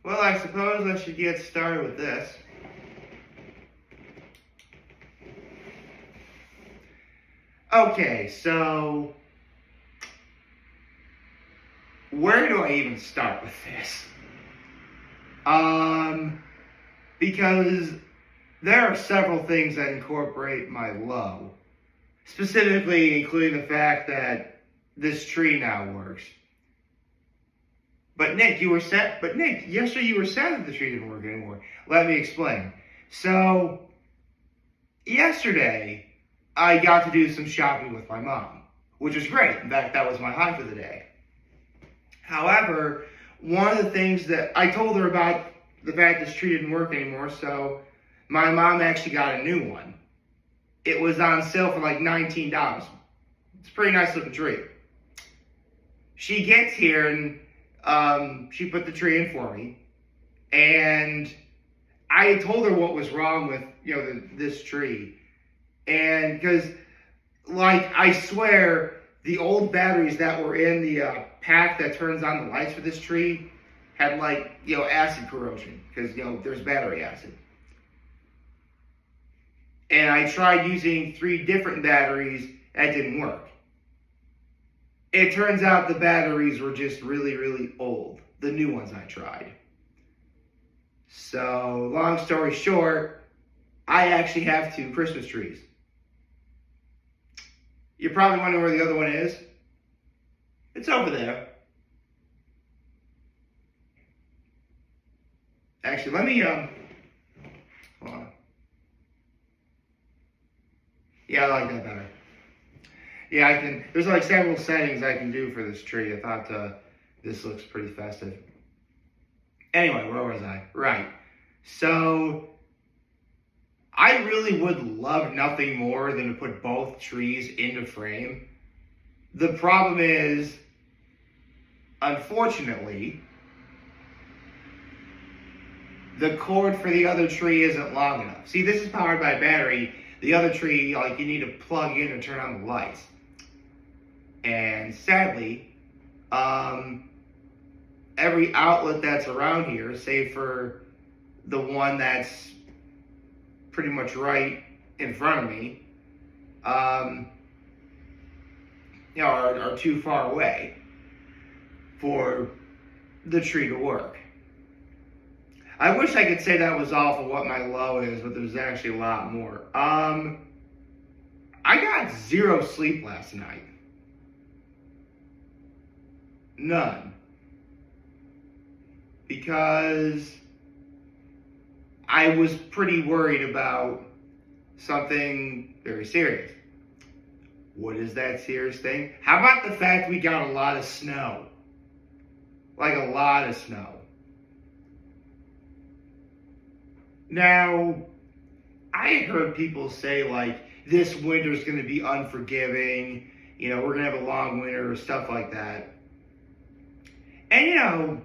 Well, I suppose I should get started with this. Okay, so where do I even start with this? Because there are several things that incorporate my low, specifically including the fact that this tree now works. But Nick, yesterday you were sad that the tree didn't work anymore. Let me explain. So, yesterday, I got to do some shopping with my mom, which was great. In fact, that was my high for the day. However, one of the things that I told her about the fact this tree didn't work anymore, so my mom actually got a new one. It was on sale for like $19. It's a pretty nice looking tree. She gets here and she put the tree in for me, and I told her what was wrong with this tree, and because I swear the old batteries that were in the pack that turns on the lights for this tree had acid corrosion because there's battery acid. And I tried using 3 different batteries, that didn't work. It turns out the batteries were just really, really old, the new ones I tried. So, long story short, I actually have 2 Christmas trees. You're probably wondering where the other one is. It's over there. Actually, let me, hold on. Yeah, I like that better. Yeah, there's several settings I can do for this tree. I thought this looks pretty festive. Anyway, where was I? Right. So, I really would love nothing more than to put both trees into frame. The problem is, unfortunately, the cord for the other tree isn't long enough. See, this is powered by a battery. The other tree, you need to plug in and turn on the lights. And sadly, every outlet that's around here, save for the one that's pretty much right in front of me, are too far away for the tree to work. I wish I could say that was all for what my low is, but there's actually a lot more. I got 0 sleep last night. None. Because I was pretty worried about something very serious. What is that serious thing? How about the fact we got a lot of snow? Like a lot of snow. Now, I heard people say this winter's going to be unforgiving, we're going to have a long winter or stuff like that. And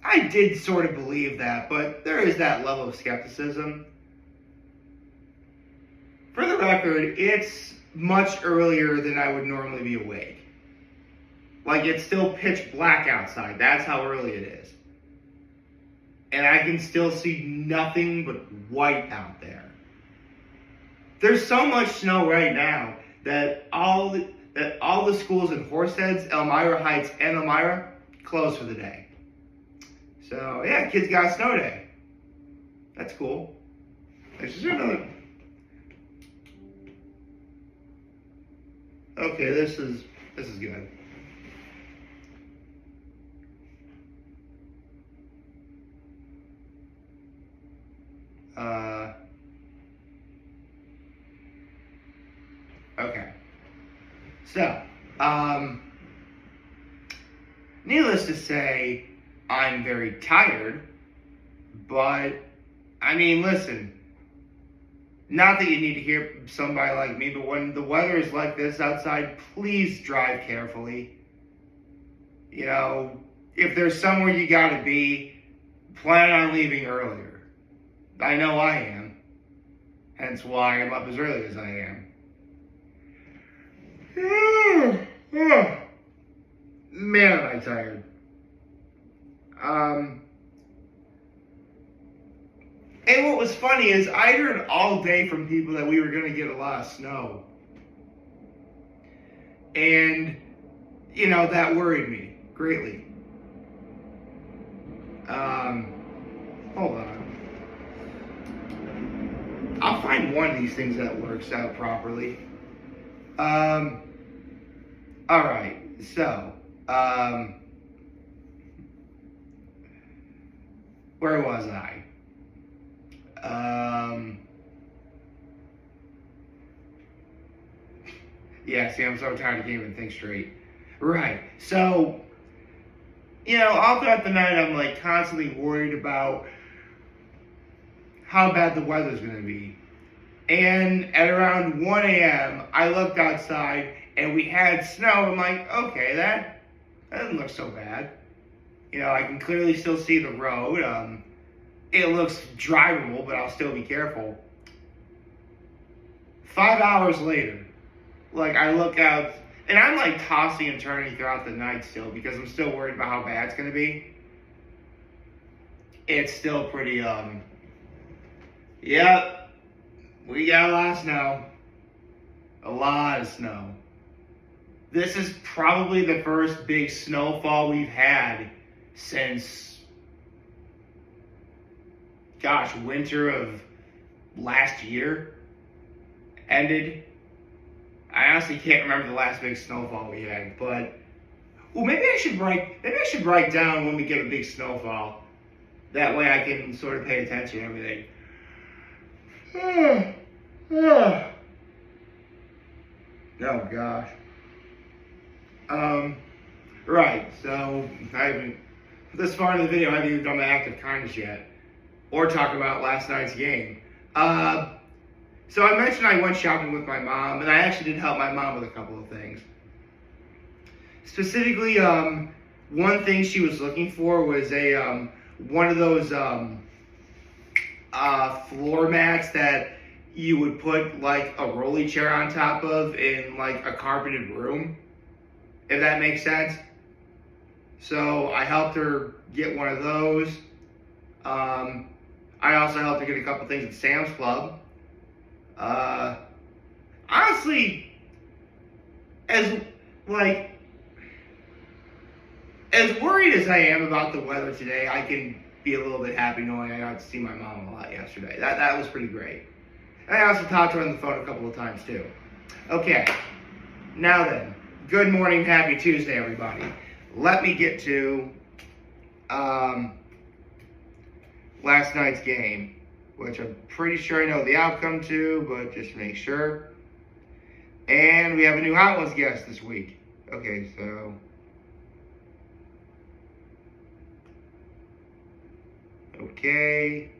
I did sort of believe that, but there is that level of skepticism. For the record, it's much earlier than I would normally be awake. It's still pitch black outside. That's how early it is. And I can still see nothing but white out there. There's so much snow right now that all the schools in Horseheads, Elmira Heights, and Elmira closed for the day. So yeah, kids got a snow day. That's cool. There's just another. Okay, this is good. Okay. So, needless to say, I'm very tired, but, listen, not that you need to hear somebody like me, but when the weather is like this outside, please drive carefully. If there's somewhere you gotta be, plan on leaving earlier. I know I am. Hence why I'm up as early as I am. Man, am I tired. And what was funny is I heard all day from people that we were going to get a lot of snow. And, you know, that worried me greatly. Hold on. I'll find one of these things that works out properly. Alright, so, where was I? Yeah, see, I'm so tired of even think straight. Right, so, you know, all throughout the night, I'm like constantly worried about how bad the weather's gonna be. And at around 1 a.m., I looked outside and we had snow. I'm like, okay, that doesn't look so bad. You know, I can clearly still see the road. It looks drivable, but I'll still be careful. 5 hours later, like I look out, and I'm like tossing and turning throughout the night still because I'm still worried about how bad it's gonna be. It's still pretty, yep, we got a lot of snow. A lot of snow. This is probably the first big snowfall we've had since, gosh, winter of last year ended. I honestly can't remember the last big snowfall we had, but maybe I should write down when we get a big snowfall. That way I can sort of pay attention to everything. Oh gosh. Right, so I haven't, this far in the video, I haven't even done my act of kindness yet, or talk about last night's game. So I mentioned I went shopping with my mom, and I actually did help my mom with a couple of things. Specifically, one thing she was looking for was a one of those floor mats that you would put like a rolly chair on top of in like a carpeted room, if that makes sense. So I helped her get one of those. I also helped her get a couple things at Sam's Club. Honestly, as worried as I am about the weather today, I can be a little bit happy knowing I got to see my mom a lot yesterday. That was pretty great. And I also talked to her on the phone a couple of times too. Okay, now then, good morning, happy Tuesday, everybody. Let me get to last night's game, which I'm pretty sure I know the outcome to, but just make sure. And we have a new Hot Ones guest this week. Okay, so okay.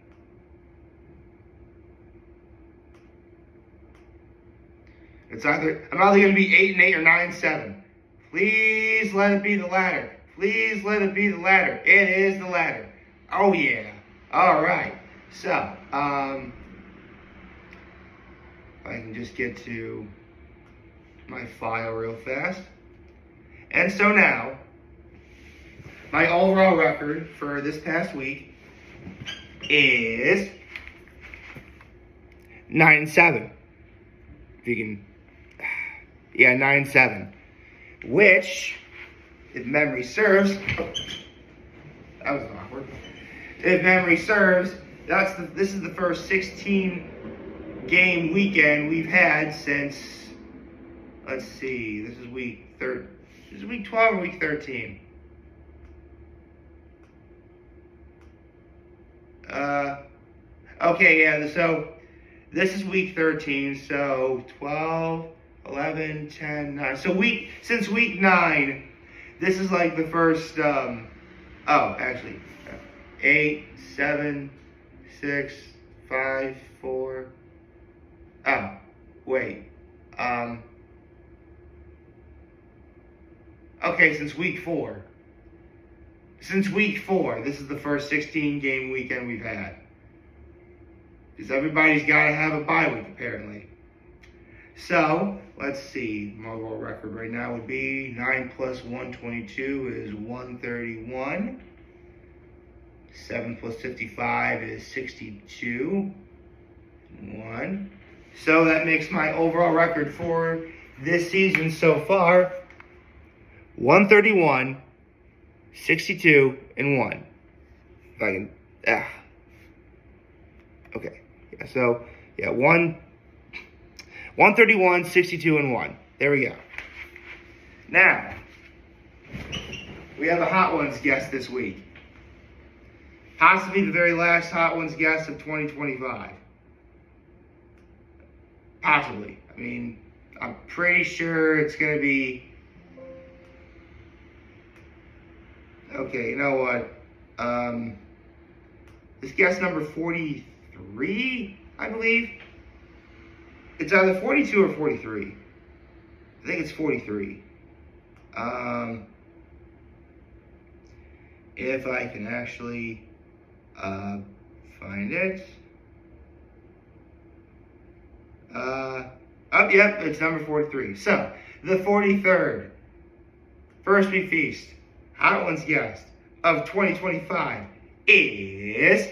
I'm either going to be 8-8 or 9-7. Please let it be the latter. Please let it be the latter. It is the latter. Oh yeah. All right. So, if I can just get to my file real fast. And so now, my overall record for this past week is 9-7. If you can, yeah, 9-7. Which, if memory serves, that was awkward. If memory serves, this is the first 16 game weekend we've had since, let's see, this is week 12 or week 13? Okay, yeah, so this is week 13, so 12, 11, 10, 9. So since week 9, this is like the first, actually, 8, 7, 6, 5, 4. Oh, wait. Okay, since week 4. Since week 4, this is the first 16 game weekend we've had. Because everybody's got to have a bye week, apparently. So, let's see. My overall record right now would be 9 plus 122 is 131. 7 plus 55 is 62. 1. So that makes my overall record for this season so far 131, 62, and 1. If I can, okay. Yeah, so, 131, 62, and 1. There we go. Now, we have a Hot Ones guest this week. Possibly the very last Hot Ones guest of 2025. Possibly. I mean, I'm pretty sure it's going to be... Okay, you know what? This guest number 43, I believe. It's either 42 or 43. I think it's 43. If I can actually find it. Yep, it's number 43. So, the 43rd First Week Feast Hot Ones guest of 2025 is...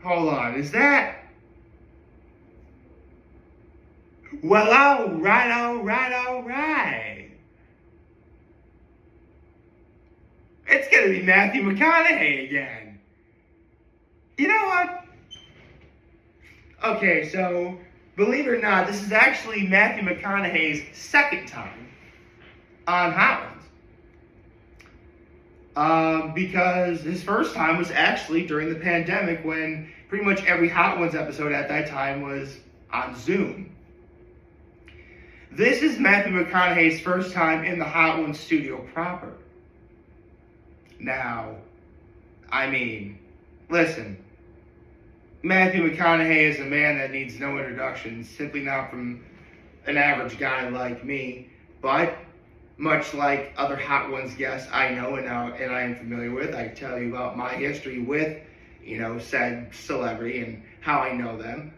Hold on, is that... Well, alright. It's gonna be Matthew McConaughey again. You know what? Okay, so, believe it or not, this is actually Matthew McConaughey's second time on Hot Ones. Because his first time was actually during the pandemic when pretty much every Hot Ones episode at that time was on Zoom. This is Matthew McConaughey's first time in the Hot Ones studio proper. Now, I mean, listen, Matthew McConaughey is a man that needs no introduction, simply not from an average guy like me, but much like other Hot Ones guests I know and I am familiar with, I tell you about my history with, said celebrity and how I know them.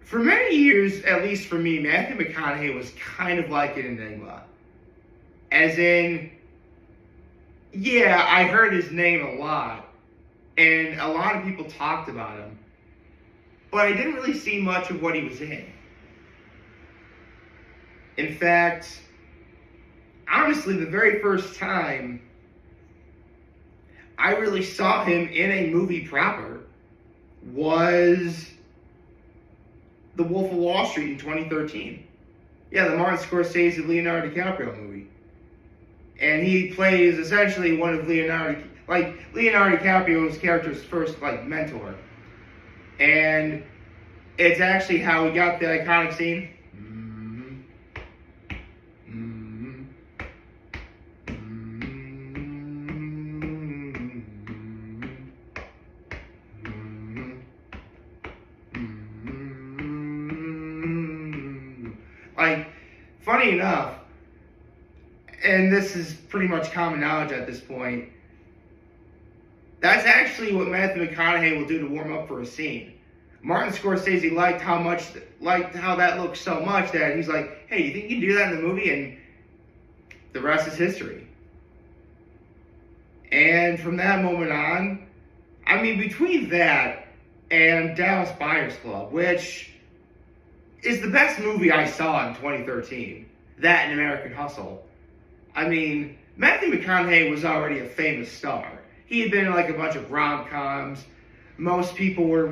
For many years, at least for me, Matthew McConaughey was kind of like an enigma. As in, yeah, I heard his name a lot, and a lot of people talked about him, but I didn't really see much of what he was in. In fact, honestly, the very first time I really saw him in a movie proper was The Wolf of Wall Street in 2013. Yeah, the Martin Scorsese Leonardo DiCaprio movie. And he plays essentially one of Leonardo DiCaprio's character's first, mentor. And it's actually how we got the iconic scene. Funny enough, and this is pretty much common knowledge at this point, that's actually what Matthew McConaughey will do to warm up for a scene. Martin Scorsese liked how that looked so much that he's like, hey, you think you can do that in the movie? And the rest is history. And from that moment on, I mean, between that and Dallas Buyers Club, which is the best movie I saw in 2013, that and American Hustle. I mean, Matthew McConaughey was already a famous star. He had been in a bunch of rom-coms. Most older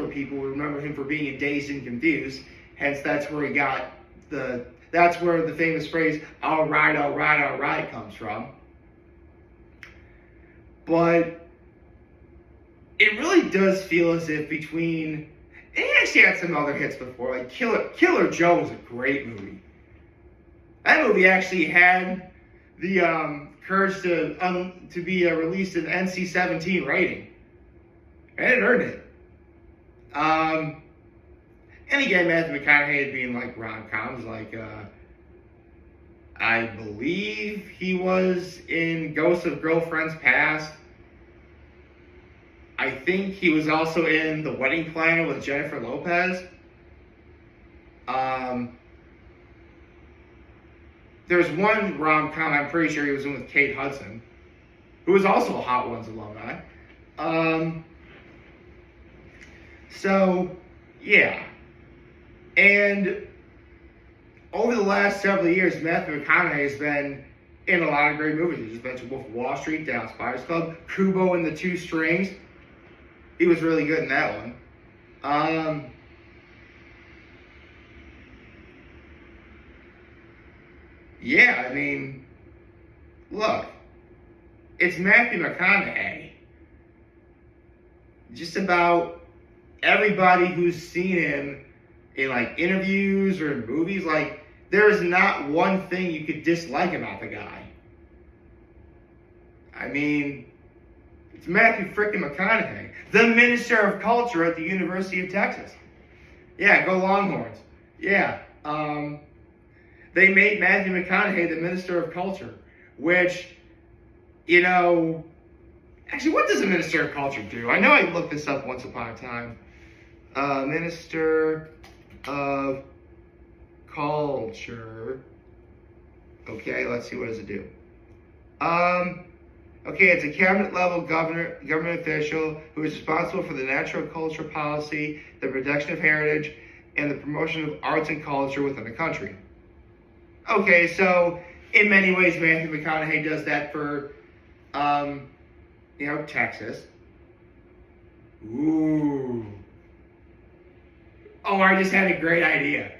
people would remember him for being in Dazed and Confused. Hence, that's where the famous phrase, all right, comes from. But it really does feel as if between... And he actually had some other hits before, like Killer Joe was a great movie. That movie actually had the courage to be released an NC-17 rating. And it earned it. And again, Matthew McConaughey had been rom-coms, I believe he was in Ghosts of Girlfriends Past. I think he was also in The Wedding Planner with Jennifer Lopez. there's one rom-com I'm pretty sure he was in with Kate Hudson, who was also a Hot Ones alumni. So, yeah. And over the last several years, Matthew McConaughey has been in a lot of great movies. He's just been to Wolf of Wall Street, Dallas Buyers Club, Kubo and the Two Strings. He was really good in that one. Yeah, I mean, look, it's Matthew McConaughey. Just about everybody who's seen him in like interviews or in movies, like there is not one thing you could dislike about the guy. I mean, it's Matthew frickin' McConaughey, the Minister of Culture at the University of Texas. Yeah, go Longhorns. Yeah, they made Matthew McConaughey the Minister of Culture, which, you know, actually, what does a Minister of Culture do? I know I looked this up once upon a time. Minister of Culture. Okay, let's see, what does it do? Okay, it's a cabinet-level government official who is responsible for the natural culture policy, the protection of heritage, and the promotion of arts and culture within the country. Okay, so in many ways, Matthew McConaughey does that for, Texas. Ooh. Oh, I just had a great idea.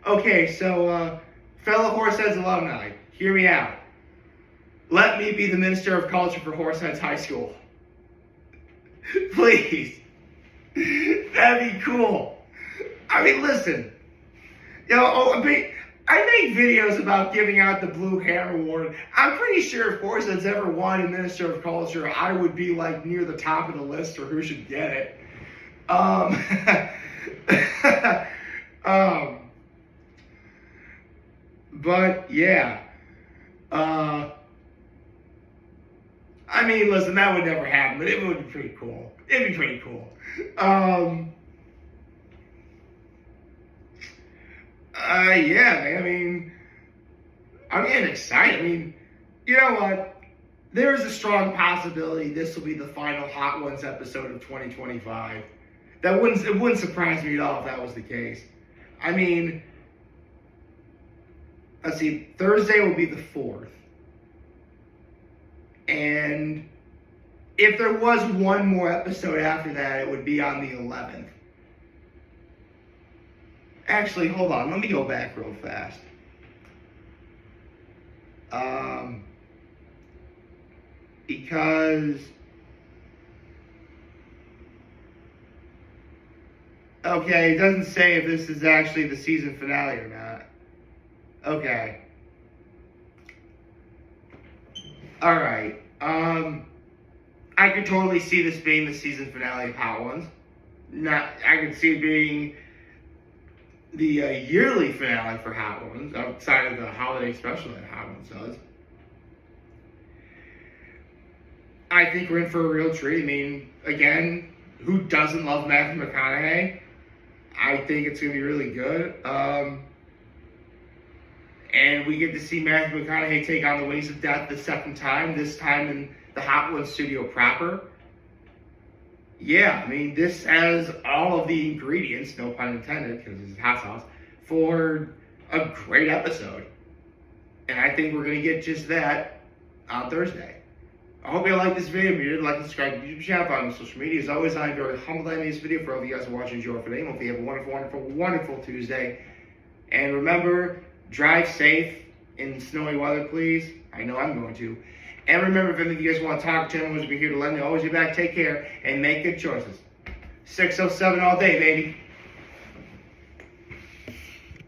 Okay, so, fellow Horseheads alumni, hear me out. Let me be the Minister of Culture for Horseheads High School. Please. That'd be cool. I mean, listen. I make videos about giving out the Blue Hammer Award. I'm pretty sure if Horseheads ever won a Minister of Culture, I would be like near the top of the list for who should get it. But yeah. I mean, listen, that would never happen, but it would be pretty cool. It'd be pretty cool. Yeah, man, I mean, I'm getting excited. I mean, you know what? There is a strong possibility this will be the final Hot Ones episode of 2025. It wouldn't surprise me at all if that was the case. I mean, let's see, Thursday will be the 4th. And if there was one more episode after that, it would be on the 11th. Actually, hold on. Let me go back real fast. Because... Okay, it doesn't say if this is actually the season finale or not. Okay. Alright. I could totally see this being the season finale of Hot Ones. I could see it being the yearly finale for Hot Ones, outside of the holiday special that Hot Ones does. I think we're in for a real treat. I mean, again, who doesn't love Matthew McConaughey? I think it's going to be really good. And we get to see Matthew McConaughey take on the Wings of Death the second time, this time in the Hot Ones studio proper. Yeah, I mean, this has all of the ingredients, no pun intended, because it's hot sauce, for a great episode. And I think we're going to get just that on Thursday. I hope you like this video. If you did, like and subscribe to the YouTube channel, follow me on social media. As always, I'm very humbled that I made this video for all of you guys who are watching. Enjoy for today. Hope you have a wonderful, wonderful, wonderful Tuesday. And remember, drive safe in snowy weather, please. I know I'm going to. And remember, if any of you guys want to talk, channel will be here to lend me. Always be back. Take care and make good choices. 607 all day, baby.